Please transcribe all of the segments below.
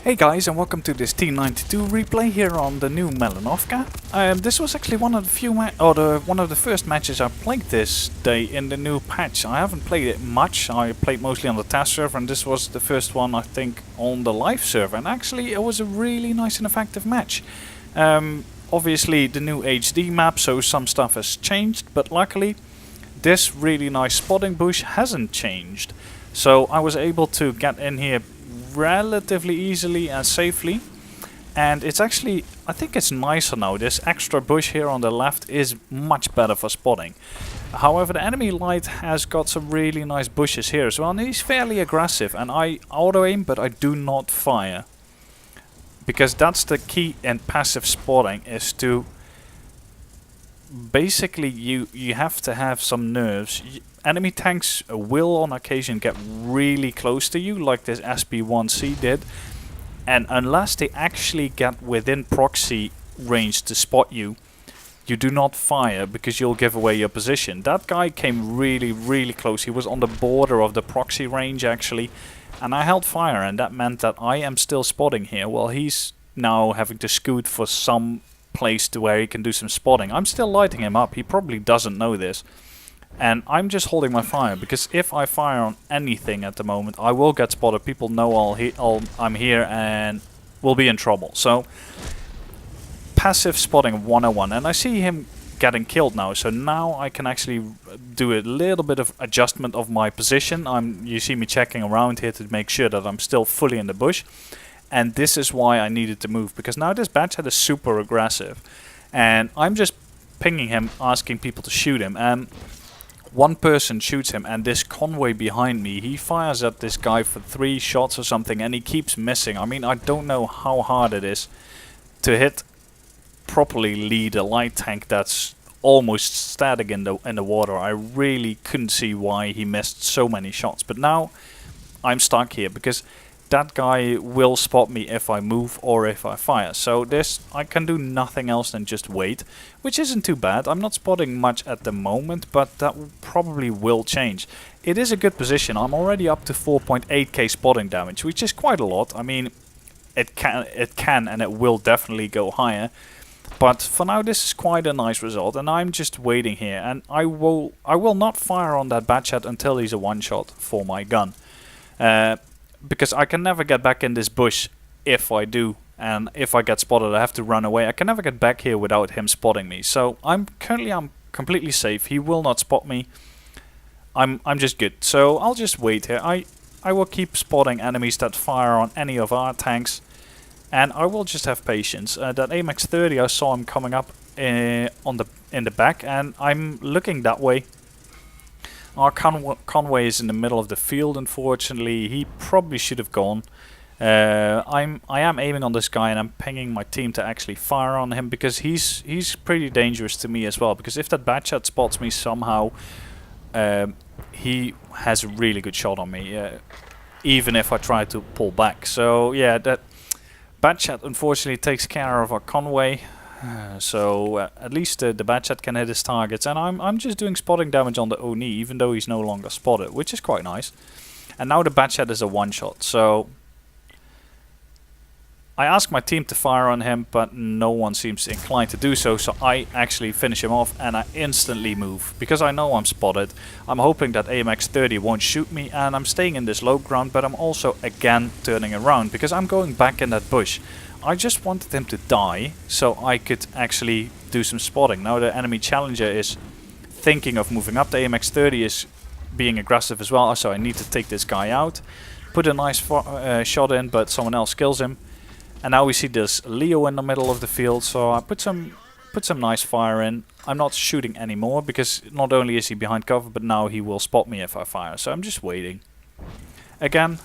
Hey guys, and welcome to this T92 replay here on the new Melanovka. This was actually one of the first matches I played this day in the new patch. I haven't played it much. I played mostly on the test server, and this was the first one I think on the live server. And actually, it was a really nice and effective match. Obviously, the new HD map, so some stuff has changed, but luckily, this really nice spotting bush hasn't changed. So I was able to get in here relatively easily and safely, and it's actually, I think it's nicer now. This extra bush here on the left is much better for spotting. However, the enemy light has got some really nice bushes here as well, and he's fairly aggressive, and I auto aim but I do not fire, because that's the key in passive spotting, is to basically you have to have some nerves. Enemy tanks will on occasion get really close to you, like this SB1C did, and unless they actually get within proxy range to spot you, you do not fire, because you'll give away your position. That guy came really close. He was on the border of the proxy range actually, and I held fire, and that meant that I am still spotting here while he's now having to scoot for some place to where he can do some spotting. I'm still lighting him up. He probably doesn't know this. And I'm just holding my fire, because if I fire on anything at the moment, I will get spotted. People know I'm here and will be in trouble. So, passive spotting 101. And I see him getting killed now. So now I can actually do a little bit of adjustment of my position. You see me checking around here to make sure that I'm still fully in the bush. And this is why I needed to move, because now this badgehead is super aggressive. And I'm just pinging him, asking people to shoot him. And one person shoots him, and this convoy behind me, he fires at this guy for 3 shots or something, and he keeps missing. I mean, I don't know how hard it is to properly lead a light tank that's almost static in the water. I really couldn't see why he missed so many shots. But now I'm stuck here, because that guy will spot me if I move or if I fire. So I can do nothing else than just wait, which isn't too bad. I'm not spotting much at the moment, but that probably will change. It is a good position. I'm already up to 4.8k spotting damage, which is quite a lot. I mean, it can and it will definitely go higher. But for now, this is quite a nice result, and I'm just waiting here. And I will not fire on that badgehead until he's a one-shot for my gun. Because I can never get back in this bush if I do, and if I get spotted I have to run away. I can never get back here without him spotting me. So I'm completely safe. He will not spot me. I'm just good. So I'll just wait here. I will keep spotting enemies that fire on any of our tanks, and I will just have patience. That AMX-30, I saw him coming up in the back, and I'm looking that way. Our convoy is in the middle of the field, unfortunately. He probably should have gone. I am aiming on this guy, and I'm pinging my team to actually fire on him, because he's pretty dangerous to me as well. Because if that badgehead spots me somehow, he has a really good shot on me, even if I try to pull back. So yeah, that badgehead unfortunately takes care of our convoy. So at least the badgehead can hit his targets, and I'm just doing spotting damage on the Oni, even though he's no longer spotted, which is quite nice. And now the badgehead is a one-shot, so I asked my team to fire on him, but no one seems inclined to do so. So I actually finish him off, and I instantly move, because I know I'm spotted. I'm hoping that AMX-30 won't shoot me, and I'm staying in this low ground, but I'm also again turning around, because I'm going back in that bush. I just wanted him to die, so I could actually do some spotting. Now the enemy challenger is thinking of moving up. The AMX-30 is being aggressive as well, so I need to take this guy out. Put a nice shot in, but someone else kills him. And now we see this Leo in the middle of the field, so I put some nice fire in. I'm not shooting anymore, because not only is he behind cover, but now he will spot me if I fire. So I'm just waiting. Again,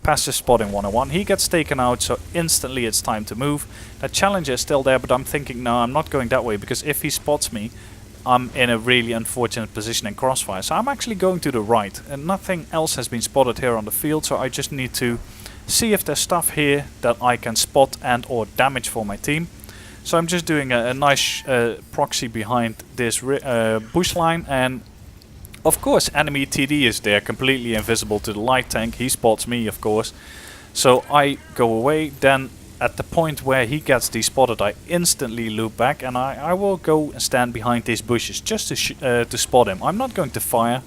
passive spotting 101. He gets taken out, so instantly it's time to move. That challenger is still there, but I'm thinking, no, I'm not going that way, because if he spots me, I'm in a really unfortunate position in crossfire. So I'm actually going to the right, and nothing else has been spotted here on the field, so I just need to see if there's stuff here that I can spot and or damage for my team. So I'm just doing a nice proxy behind this bush line, and of course enemy TD is there, completely invisible to the light tank. He spots me, of course. So I go away, then at the point where he gets despotted, I instantly loop back, and I will go and stand behind these bushes just to spot him. I'm not going to fire.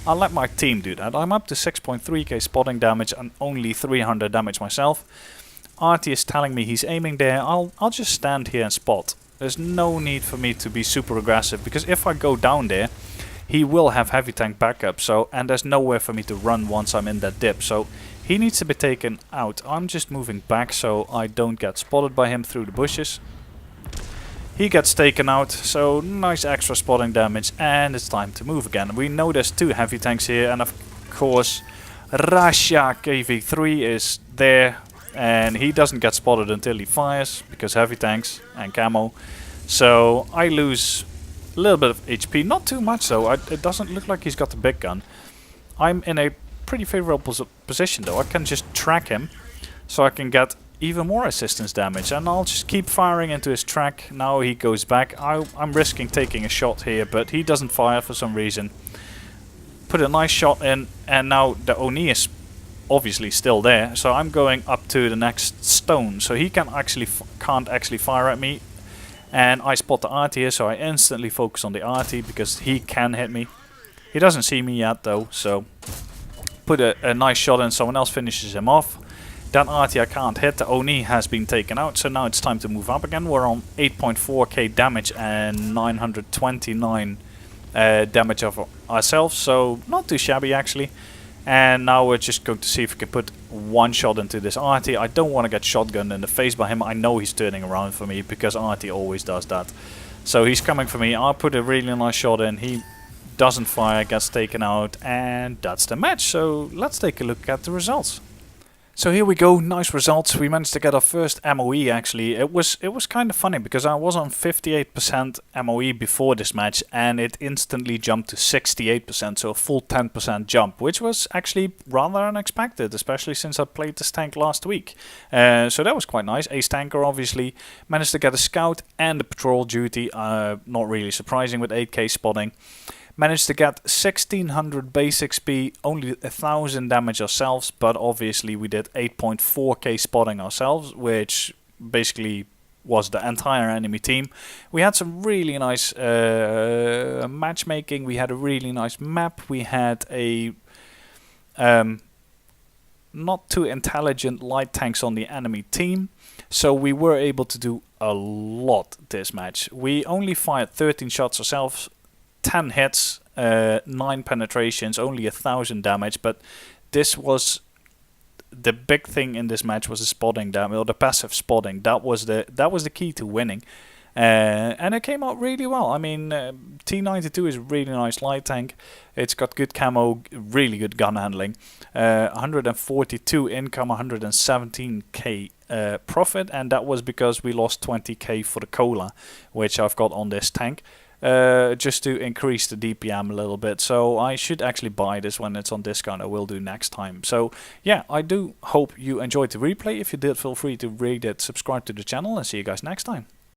I'll let my team do that. I'm up to 6.3k spotting damage and only 300 damage myself. Artie is telling me he's aiming there. I'll just stand here and spot. There's no need for me to be super aggressive, because if I go down there, he will have heavy tank backup. So, and there's nowhere for me to run once I'm in that dip. So he needs to be taken out. I'm just moving back so I don't get spotted by him through the bushes. He gets taken out, so nice extra spotting damage, and it's time to move again. We know there's 2 heavy tanks here, and of course Rasha KV3 is there, and he doesn't get spotted until he fires, because heavy tanks and camo. So I lose a little bit of HP, not too much though. It doesn't look like he's got the big gun. I'm in a pretty favorable position though. I can just track him, so I can get even more assistance damage, and I'll just keep firing into his track. Now he goes back. I'm risking taking a shot here, but he doesn't fire for some reason. Put a nice shot in, and now the Oni is obviously still there, so I'm going up to the next stone, so he can't actually fire at me. And I spot the Artie here, so I instantly focus on the Artie because he can hit me. He doesn't see me yet though, so put a nice shot in, someone else finishes him off. That Artie I can't hit, the Oni has been taken out, so now it's time to move up again. We're on 8.4k damage and 929 damage of ourselves, so not too shabby actually. And now we're just going to see if we can put one shot into this Artie. I don't want to get shotgunned in the face by him. I know he's turning around for me because Artie always does that. So he's coming for me. I'll put a really nice shot in. He doesn't fire, gets taken out, and that's the match. So let's take a look at the results. So here we go, nice results. We managed to get our first MOE actually. It was kind of funny because I was on 58% MOE before this match, and it instantly jumped to 68%, so a full 10% jump, which was actually rather unexpected, especially since I played this tank last week. So that was quite nice. Ace tanker obviously. Managed to get a scout and a patrol duty, not really surprising with 8k spotting. Managed to get 1600 base XP, only 1000 damage ourselves, but obviously we did 8.4k spotting ourselves, which basically was the entire enemy team. We had some really nice matchmaking, we had a really nice map, we had a not too intelligent light tanks on the enemy team, so we were able to do a lot this match. We only fired 13 shots ourselves, 10 hits, 9 penetrations, only 1000 damage, but this was the big thing in this match was the spotting damage, or the passive spotting. That was the key to winning, and it came out really well. I mean, T92 is a really nice light tank. It's got good camo, really good gun handling, 142 income, 117k profit, and that was because we lost 20k for the cola, which I've got on this tank. Just to increase the DPM a little bit. So I should actually buy this when it's on discount. I will do next time. So yeah, I do hope you enjoyed the replay. If you did, feel free to rate it, subscribe to the channel, and see you guys next time.